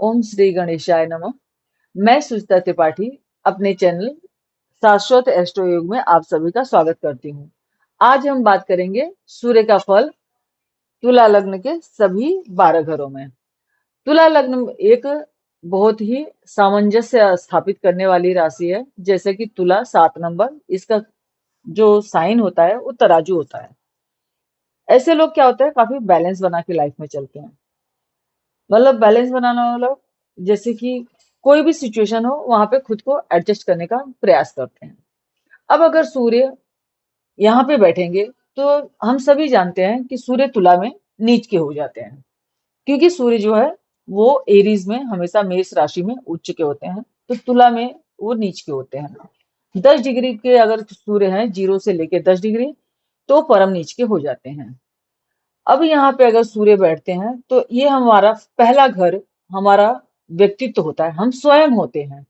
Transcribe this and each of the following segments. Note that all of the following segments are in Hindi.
ओम श्री गणेशाय नमः। मैं सुचिता त्रिपाठी अपने चैनल शाश्वत एस्ट्रो योग में आप सभी का स्वागत करती हूँ। आज हम बात करेंगे सूर्य का फल तुला लग्न के सभी 12 घरों में। तुला लग्न एक बहुत ही सामंजस्य स्थापित करने वाली राशि है। जैसे कि तुला 7 नंबर, इसका जो साइन होता है वो तराजू होता है। ऐसे लोग क्या होता है, काफी बैलेंस बना के लाइफ में चलते हैं। मतलब बैलेंस बनाना मतलब जैसे कि कोई भी सिचुएशन हो वहां पे खुद को एडजस्ट करने का प्रयास करते हैं। अब अगर सूर्य यहाँ पे बैठेंगे तो हम सभी जानते हैं कि सूर्य तुला में नीच के हो जाते हैं, क्योंकि सूर्य जो है वो एरीज में हमेशा मेष राशि में उच्च के होते हैं, तो तुला में वो नीच के होते हैं। 10 डिग्री के अगर सूर्य है, 0 से लेके 10 डिग्री, तो परम नीच के हो जाते हैं। अब यहाँ पे अगर सूर्य बैठते हैं तो ये हमारा पहला घर, हमारा व्यक्तित्व होता है, हम स्वयं होते हैं,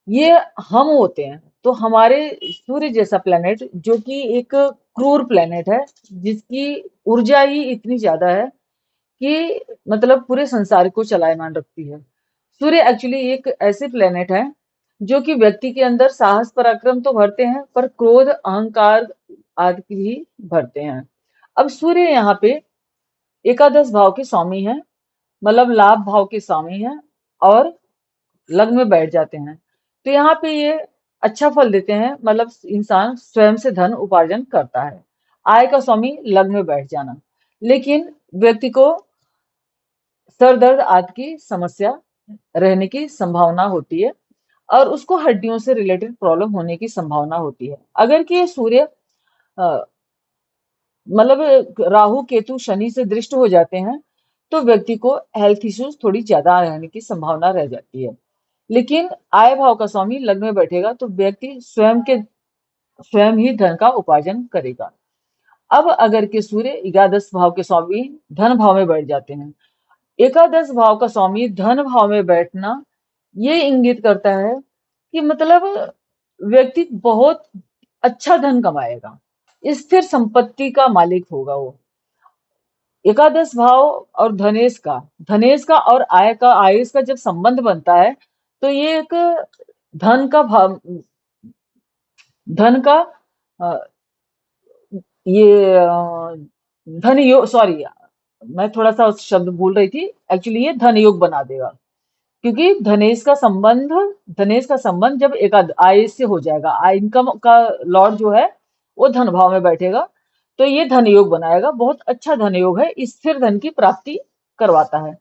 ये हम होते हैं। तो हमारे सूर्य जैसा प्लेनेट जो कि एक क्रूर प्लेनेट है, जिसकी ऊर्जा ही इतनी ज्यादा है कि मतलब पूरे संसार को चलायमान रखती है। सूर्य एक्चुअली एक ऐसे प्लेनेट है जो कि व्यक्ति के अंदर साहस पराक्रम तो भरते हैं, पर क्रोध अहंकार आदि भी भरते हैं। अब सूर्य यहाँ पे एकादश भाव के स्वामी है, मतलब लाभ भाव के स्वामी है, और लग्न में बैठ जाते हैं। तो यहाँ पे ये अच्छा फल देते हैं, मतलब इंसान स्वयं से धन उपार्जन करता है। आय का स्वामी लग्न में बैठ जाना, लेकिन व्यक्ति को सर दर्द आदि की समस्या रहने की संभावना होती है, और उसको हड्डियों से रिलेटेड प्रॉब्लम होने की संभावना होती है। अगर कि ये सूर्य मतलब राहु केतु शनि से दृष्ट हो जाते हैं तो व्यक्ति को हेल्थ इश्यूज थोड़ी ज्यादा रहने की संभावना रह जाती है। लेकिन आय भाव का स्वामी लग्न में बैठेगा तो व्यक्ति स्वयं ही धन का उपार्जन करेगा। अब अगर के सूर्य एकादश भाव के स्वामी धन भाव में बैठ जाते हैं, एकादश भाव का स्वामी धन भाव में बैठना ये इंगित करता है कि मतलब व्यक्ति बहुत अच्छा धन कमाएगा, स्थिर संपत्ति का मालिक होगा वो। एकादश भाव और धनेश का और आयुष का जब संबंध बनता है तो ये एक धन का भाव, धन का अ, ये धन योग, सॉरी मैं थोड़ा सा उस शब्द भूल रही थी। एक्चुअली ये धन योग बना देगा, क्योंकि धनेश का संबंध जब एकाद आय से हो जाएगा, आय इनकम का लॉर्ड जो है वो धन भाव में बैठेगा, तो ये धन योग बनाएगा। बहुत अच्छा धन योग है, स्थिर धन की प्राप्ति करवाता है।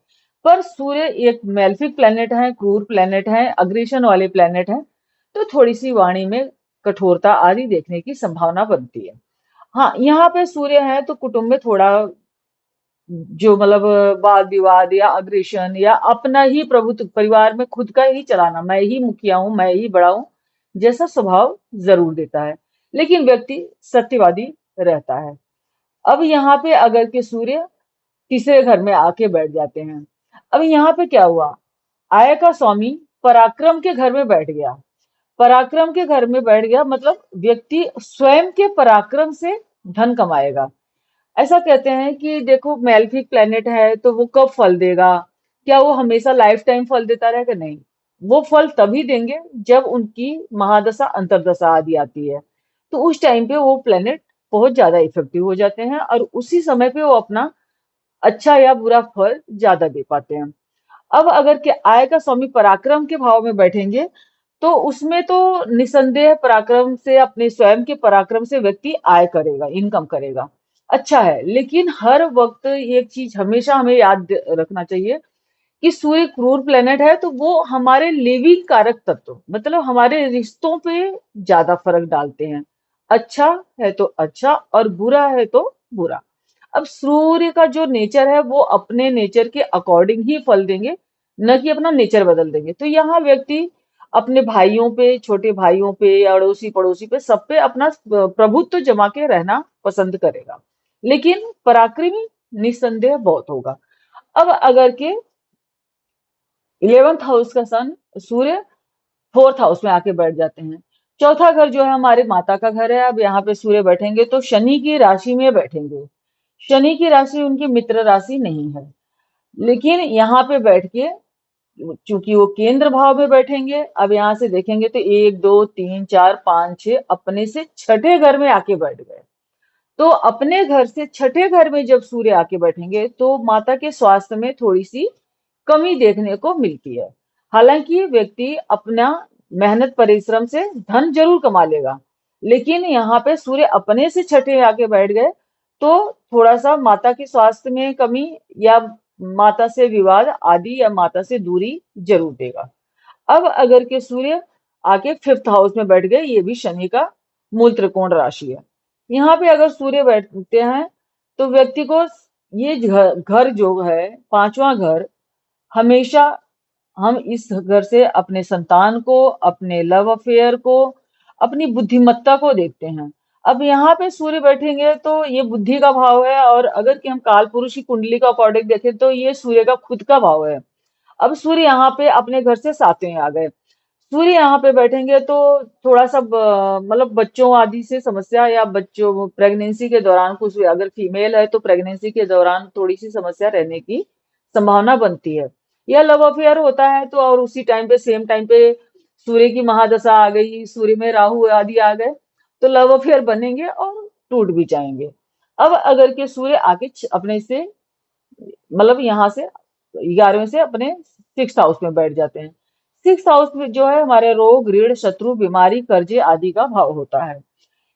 पर सूर्य एक मेल्फिक प्लेनेट है, क्रूर प्लेनेट है, अग्रेशन वाले प्लेनेट है, तो थोड़ी सी वाणी में कठोरता आदि देखने की संभावना बनती है। हाँ, यहाँ पे सूर्य है तो कुटुंब में थोड़ा जो मतलब वाद विवाद या अग्रेशन या अपना ही प्रभुत्व, परिवार में खुद का ही चलाना, मैं ही मुखिया हूँ, मैं ही बड़ा हूँ, जैसा स्वभाव जरूर देता है। लेकिन व्यक्ति सत्यवादी रहता है। अब यहाँ पे अगर के सूर्य तीसरे घर में आके बैठ जाते हैं, अब यहाँ पे क्या हुआ, आय का स्वामी पराक्रम के घर में बैठ गया। पराक्रम के घर में बैठ गया मतलब व्यक्ति स्वयं के पराक्रम से धन कमाएगा। ऐसा कहते हैं कि देखो मेल्फिक प्लेनेट है तो वो कब फल देगा, क्या वो हमेशा लाइफ टाइम फल देता रहेगा? नहीं, वो फल तभी देंगे जब उनकी महादशा अंतरदशा आदि आती है, तो उस टाइम पे वो प्लेनेट बहुत ज्यादा इफेक्टिव हो जाते हैं, और उसी समय पे वो अपना अच्छा या बुरा फल ज्यादा दे पाते हैं। अब अगर के आय का स्वामी पराक्रम के भाव में बैठेंगे तो उसमें तो निसंदेह पराक्रम से, अपने स्वयं के पराक्रम से व्यक्ति आय करेगा, इनकम करेगा, अच्छा है। लेकिन हर वक्त एक चीज हमेशा हमें याद रखना चाहिए कि सूर्य क्रूर प्लेनेट है तो वो हमारे लिविंग कारक तत्व, मतलब हमारे रिश्तों पे ज्यादा फर्क डालते हैं। अच्छा है तो अच्छा, और बुरा है तो बुरा। अब सूर्य का जो नेचर है वो अपने नेचर के अकॉर्डिंग ही फल देंगे, न कि अपना नेचर बदल देंगे। तो यहाँ व्यक्ति अपने भाइयों पे, छोटे भाइयों पे, अड़ोसी पड़ोसी पे, सब पे अपना प्रभुत्व जमा के रहना पसंद करेगा, लेकिन पराक्रमी निस्संदेह बहुत होगा। अब अगर के 11th हाउस का सन सूर्य 4th हाउस में आके बैठ जाते हैं, चौथा घर जो है हमारे माता का घर है, अब यहाँ पे सूर्य बैठेंगे तो शनि की राशि में बैठेंगे। शनि की राशि उनकी मित्र राशि नहीं है, लेकिन यहाँ पे बैठ के चूंकि वो केंद्र भाव में बैठेंगे, अब यहाँ से देखेंगे तो 1 2 3 4 5 6 अपने से छठे घर में आके बैठ गए। तो अपने घर से छठे घर में जब सूर्य आके बैठेंगे तो माता के स्वास्थ्य में थोड़ी सी कमी देखने को मिलती है। हालांकि व्यक्ति अपना मेहनत परिश्रम से धन जरूर कमा लेगा, लेकिन यहाँ पे सूर्य अपने से छठे आके बैठ गए तो थोड़ा सा माता के स्वास्थ्य में कमी या माता से विवाद आदि या माता से दूरी जरूर देगा। अब अगर के सूर्य आके फिफ्थ हाउस में बैठ गए, ये भी शनि का मूल त्रिकोण राशि है। यहाँ पे अगर सूर्य बैठते हैं तो व्यक्ति को ये घर घर जो है पांचवा घर, हमेशा हम इस घर से अपने संतान को, अपने लव अफेयर को, अपनी बुद्धिमत्ता को देखते हैं। अब यहाँ पे सूर्य बैठेंगे तो ये बुद्धि का भाव है, और अगर कि हम काल पुरुष की कुंडली का अकॉर्डिंग देखें तो ये सूर्य का खुद का भाव है। अब सूर्य यहाँ पे अपने घर से सातवें आ गए। सूर्य यहाँ पे बैठेंगे तो थोड़ा सा मतलब बच्चों आदि से समस्या, या बच्चों प्रेगनेंसी के दौरान कुछ, अगर फीमेल है तो प्रेगनेंसी के दौरान थोड़ी सी समस्या रहने की संभावना बनती है। या लव अफेयर होता है तो, और उसी टाइम पे सेम टाइम पे सूर्य की महादशा आ गई, सूर्य में राहु आदि आ गए तो लव अफेयर बनेंगे और टूट भी जाएंगे। अब अगर के सूर्य आके अपने से मतलब यहाँ से 11वें से अपने सिक्स हाउस में बैठ जाते हैं। सिक्स हाउस में जो है हमारे रोग, ऋण, शत्रु, बीमारी, कर्जे आदि का भाव होता है।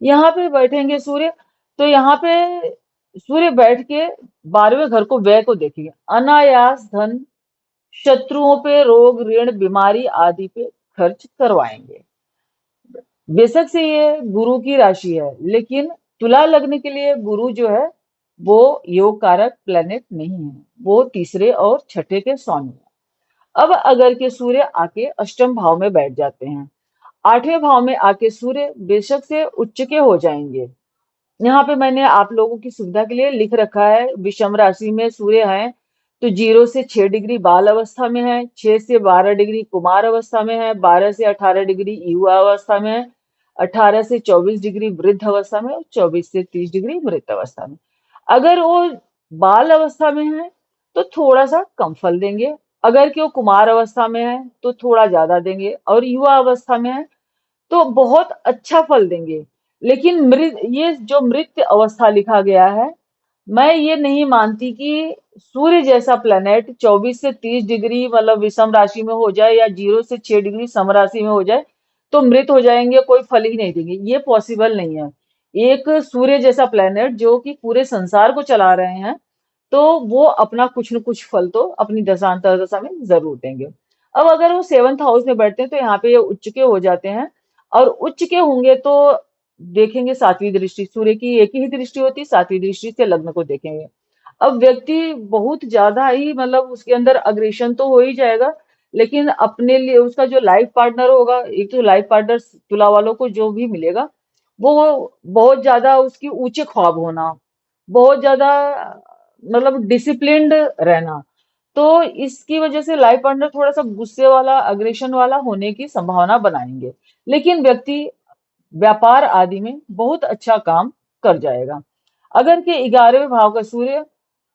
यहाँ पे बैठेंगे सूर्य तो यहाँ पे सूर्य बैठ के 12वें घर को, व्यय को देखेंगे। अनायास धन शत्रुओं पे, रोग, ऋण, बीमारी आदि पे खर्च करवाएंगे। बेशक से ये गुरु की राशि है, लेकिन तुला लग्न के लिए गुरु जो है वो योग कारक प्लेनेट नहीं है, वो तीसरे और छठे के स्वामी है। अब अगर के सूर्य आके अष्टम भाव में बैठ जाते हैं, आठवें भाव में आके सूर्य बेशक से उच्च के हो जाएंगे। यहाँ पे मैंने आप लोगों की सुविधा के लिए लिख रखा है, विषम राशि में सूर्य है तो 0 से 6 डिग्री बाल अवस्था में है, 6 से 12 डिग्री कुमार अवस्था में है, 12 से 18 डिग्री युवा अवस्था में है, 18 से 24 डिग्री वृद्ध अवस्था में, और 24 से 30 डिग्री मृत अवस्था में। अगर वो बाल अवस्था में है तो थोड़ा सा कम फल देंगे, अगर कि वो कुमार अवस्था में है तो थोड़ा ज्यादा देंगे, और युवा अवस्था में है तो बहुत अच्छा फल देंगे। लेकिन ये जो मृत अवस्था लिखा गया है, मैं ये नहीं मानती कि सूर्य जैसा प्लेनेट 24 से 30 डिग्री मतलब विषम राशि में हो जाए, या 0 से 6 डिग्री सम राशि में हो जाए तो मृत हो जाएंगे, कोई फल ही नहीं देंगे, ये पॉसिबल नहीं है। एक सूर्य जैसा प्लेनेट जो कि पूरे संसार को चला रहे हैं, तो वो अपना कुछ न कुछ फल तो अपनी दशांतर दशा में जरूर देंगे। अब अगर वो सेवंथ हाउस में बैठते हैं तो यहाँ पे ये उच्च के हो जाते हैं, और उच्च के होंगे तो देखेंगे सातवीं दृष्टि, सूर्य की एक ही दृष्टि होती है, सातवीं दृष्टि से लग्न को देखेंगे। अब व्यक्ति बहुत ज्यादा ही मतलब उसके अंदर अग्रेशन तो हो ही जाएगा, लेकिन अपने लिए उसका जो लाइफ पार्टनर होगा, एक तो लाइफ पार्टनर तुला वालों को जो भी मिलेगा वो बहुत ज्यादा उसकी ऊंचे ख्वाब होना, बहुत ज्यादा मतलब डिसिप्लिन्ड रहना, तो इसकी वजह से लाइफ पार्टनर थोड़ा सा गुस्से वाला, अग्रेशन वाला होने की संभावना बनाएंगे। लेकिन व्यक्ति व्यापार आदि में बहुत अच्छा काम कर जाएगा। अगर के 11वें भाव का सूर्य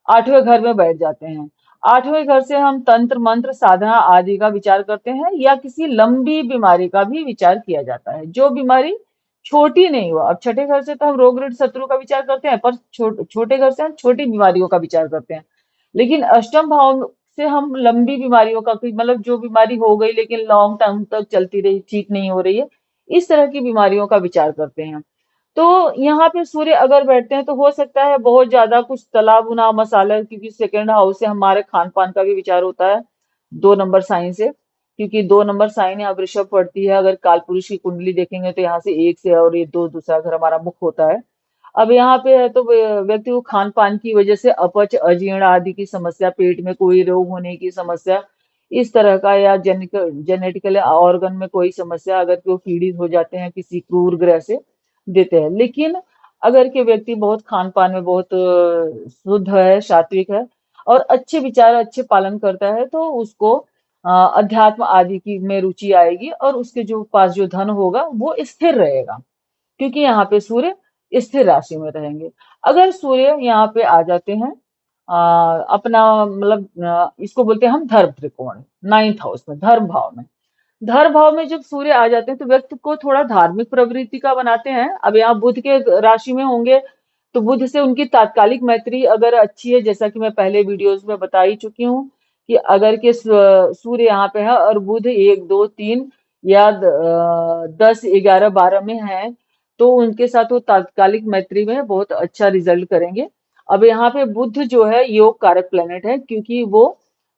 आठवें घर में बैठ जाते हैं, आठवें घर से हम तंत्र मंत्र साधना आदि का विचार करते हैं, या किसी लंबी बीमारी का भी विचार किया जाता है, जो बीमारी छोटी नहीं हो। अब छठे घर से तो हम रोग ऋण शत्रु का विचार करते हैं, पर छोटे घर से हम छोटी बीमारियों का विचार करते हैं। लेकिन अष्टम भाव से हम लंबी बीमारियों का, मतलब जो बीमारी हो गई लेकिन लॉन्ग टर्म तक चलती रही, ठीक नहीं हो रही है, इस तरह की बीमारियों का विचार करते हैं। तो यहाँ पे सूर्य अगर बैठते हैं तो हो सकता है बहुत ज्यादा कुछ तला भुना मसाला, क्योंकि सेकंड हाउस से हमारे खान पान का भी विचार होता है 2 नंबर साइन से, क्योंकि 2 नंबर साइन यहाँ वृषभ पड़ती है। अगर काल पुरुष की कुंडली देखेंगे तो यहाँ से एक से, और ये दो दूसरा घर हमारा मुख होता है। अब यहाँ पे है तो व्यक्ति को खान पान की वजह से अपच, अजीर्ण आदि की समस्या, पेट में कोई रोग होने की समस्या इस तरह का, या जेनेटिकल ऑर्गन में कोई समस्या, अगर वो पीड़ित हो जाते हैं किसी क्रूर ग्रह से, देते हैं। लेकिन अगर के व्यक्ति बहुत खान पान में बहुत शुद्ध है, सात्विक है, और अच्छे विचार, अच्छे पालन करता है, तो उसको अध्यात्म आदि की में रुचि आएगी, और उसके जो पास जो धन होगा वो स्थिर रहेगा, क्योंकि यहाँ पे सूर्य स्थिर राशि में रहेंगे। अगर सूर्य यहाँ पे आ जाते हैं अपना मतलब इसको बोलते हैं हम धर्म त्रिकोण, 9th हाउस में, धर्म भाव में। धर्म भाव में जब सूर्य आ जाते हैं तो व्यक्ति को थोड़ा धार्मिक प्रवृत्ति का बनाते हैं। अब यहाँ बुध के राशि में होंगे तो बुध से उनकी तात्कालिक मैत्री अगर अच्छी है, जैसा कि मैं पहले वीडियोस में बता ही चुकी हूँ कि अगर के सूर्य यहाँ पे है और बुध 1 2 3 या 10 11 12 में है, तो उनके साथ वो तात्कालिक मैत्री में बहुत अच्छा रिजल्ट करेंगे। अब यहाँ पे बुध जो है योग कारक प्लेनेट है, क्योंकि वो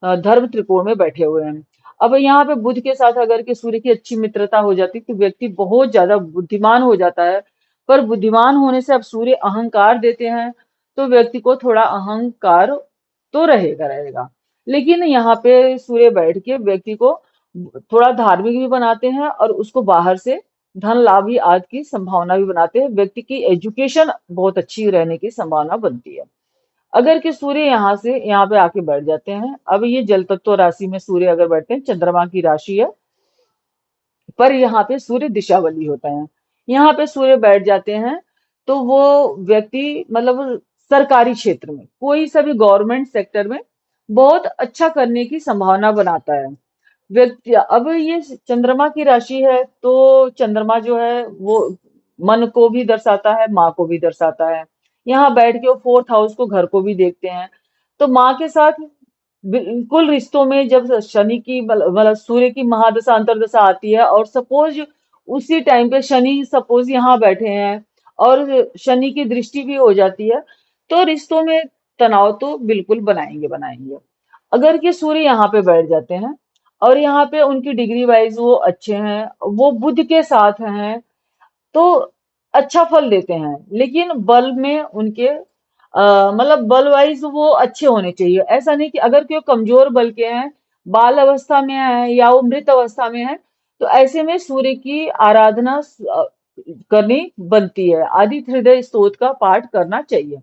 धर्म त्रिकोण में बैठे हुए हैं। अब यहाँ पे बुध के साथ अगर के सूर्य की अच्छी मित्रता हो जाती तो व्यक्ति बहुत ज्यादा बुद्धिमान हो जाता है। पर बुद्धिमान होने से अब सूर्य अहंकार देते हैं, तो व्यक्ति को थोड़ा अहंकार तो रहेगा रहेगा। लेकिन यहाँ पे सूर्य बैठ के व्यक्ति को थोड़ा धार्मिक भी बनाते हैं और उसको बाहर से धन लाभ भी आदि की संभावना भी बनाते हैं। व्यक्ति की एजुकेशन बहुत अच्छी रहने की संभावना बनती है। अगर कि सूर्य यहाँ से यहाँ पे आके बैठ जाते हैं, अब ये जल तत्व राशि में सूर्य अगर बैठते हैं, चंद्रमा की राशि है, पर यहाँ पे सूर्य दिशावली होता है। यहाँ पे सूर्य बैठ जाते हैं तो वो व्यक्ति मतलब सरकारी क्षेत्र में कोई सा भी गवर्नमेंट सेक्टर में बहुत अच्छा करने की संभावना बनाता है व्यक्ति। अब ये चंद्रमा की राशि है तो चंद्रमा जो है वो मन को भी दर्शाता है, माँ को भी दर्शाता है। यहाँ बैठ के वो 4th हाउस को, घर को भी देखते हैं। तो माँ के साथ बिल्कुल रिश्तों में जब शनि की मतलब सूर्य की महादशा अंतर्दशा आती है और सपोज उसी टाइम पे शनि सपोज यहाँ बैठे हैं और शनि की दृष्टि भी हो जाती है, तो रिश्तों में तनाव तो बिल्कुल बनाएंगे बनाएंगे। अगर कि सूर्य यहाँ पे बैठ जाते हैं और यहाँ पे उनकी डिग्री वाइज वो अच्छे हैं, वो बुध के साथ हैं, तो अच्छा फल देते हैं। लेकिन बल में उनके मतलब बल वाइज वो अच्छे होने चाहिए। ऐसा नहीं कि अगर कोई कमजोर बल के हैं, बाल अवस्था में है या वो मृत अवस्था में है, तो ऐसे में सूर्य की आराधना करनी बनती है। आदित्य हृदय स्तोत्र का पाठ करना चाहिए।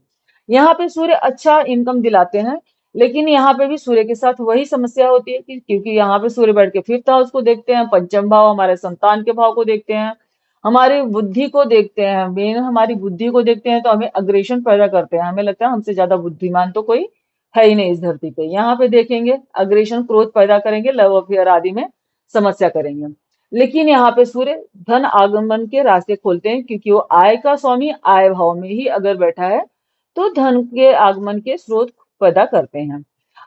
यहाँ पे सूर्य अच्छा इनकम दिलाते हैं, लेकिन यहाँ पे भी सूर्य के साथ वही समस्या होती है कि क्योंकि यहाँ पे सूर्य बैठ के 5th हाउस को देखते हैं, पंचम भाव हमारे संतान के भाव को देखते हैं, हमारी बुद्धि को देखते हैं, मेन हमारी बुद्धि को देखते हैं, तो हमें अग्रेशन पैदा करते हैं। हमें लगता है हमसे ज्यादा बुद्धिमान तो कोई है ही नहीं इस धरती पे। यहाँ पे देखेंगे अग्रेशन, क्रोध पैदा करेंगे, लव अफेयर आदि में समस्या करेंगे। लेकिन यहाँ पे सूर्य धन आगमन के रास्ते खोलते हैं, क्योंकि वो आय का स्वामी आय भाव में ही अगर बैठा है तो धन के आगमन के स्रोत पैदा करते हैं।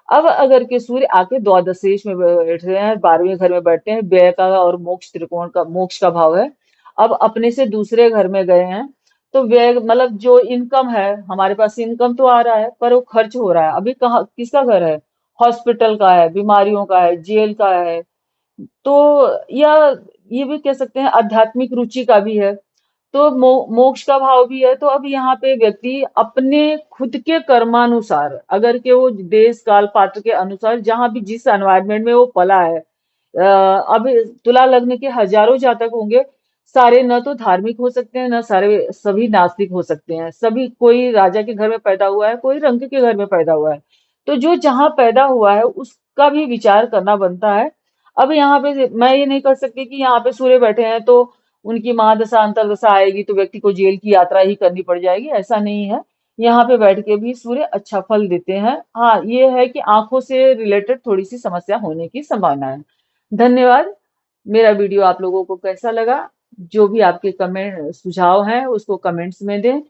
अब अगर के सूर्य आके द्वादश शेष में बैठ रहे हैं, 12वें घर में बैठते हैं, व्यय का और मोक्ष त्रिकोण का, मोक्ष का भाव है। अब अपने से दूसरे घर में गए हैं तो व्यय मतलब जो इनकम है, हमारे पास इनकम तो आ रहा है पर वो खर्च हो रहा है। अभी कहाँ किसका घर है? हॉस्पिटल का है, बीमारियों का है, जेल का है। तो या ये भी कह सकते हैं आध्यात्मिक रुचि का भी है। तो मोक्ष का भाव भी है। तो अब यहाँ पे व्यक्ति अपने खुद के कर्मानुसार अगर के वो देश काल पात्र के अनुसार जहां भी जिस एनवायरनमेंट में वो पला है, अब तुला लग्न के हजारों जातक होंगे, सारे न तो धार्मिक हो सकते हैं, न सारे सभी नास्तिक हो सकते हैं। सभी, कोई राजा के घर में पैदा हुआ है, कोई रंक के घर में पैदा हुआ है। तो जो जहां पैदा हुआ है उसका भी विचार करना बनता है। अब यहाँ पे मैं ये नहीं कर सकती कि यहाँ पे सूर्य बैठे हैं तो उनकी महादशा अंतर्दशा आएगी तो व्यक्ति को जेल की यात्रा ही करनी पड़ जाएगी, ऐसा नहीं है। यहाँ पे बैठ के भी सूर्य अच्छा फल देते हैं। हाँ, ये है कि आंखों से रिलेटेड थोड़ी सी समस्या होने की संभावना है। धन्यवाद। मेरा वीडियो आप लोगों को कैसा लगा? जो भी आपके कमेंट सुझाव हैं उसको कमेंट्स में दें।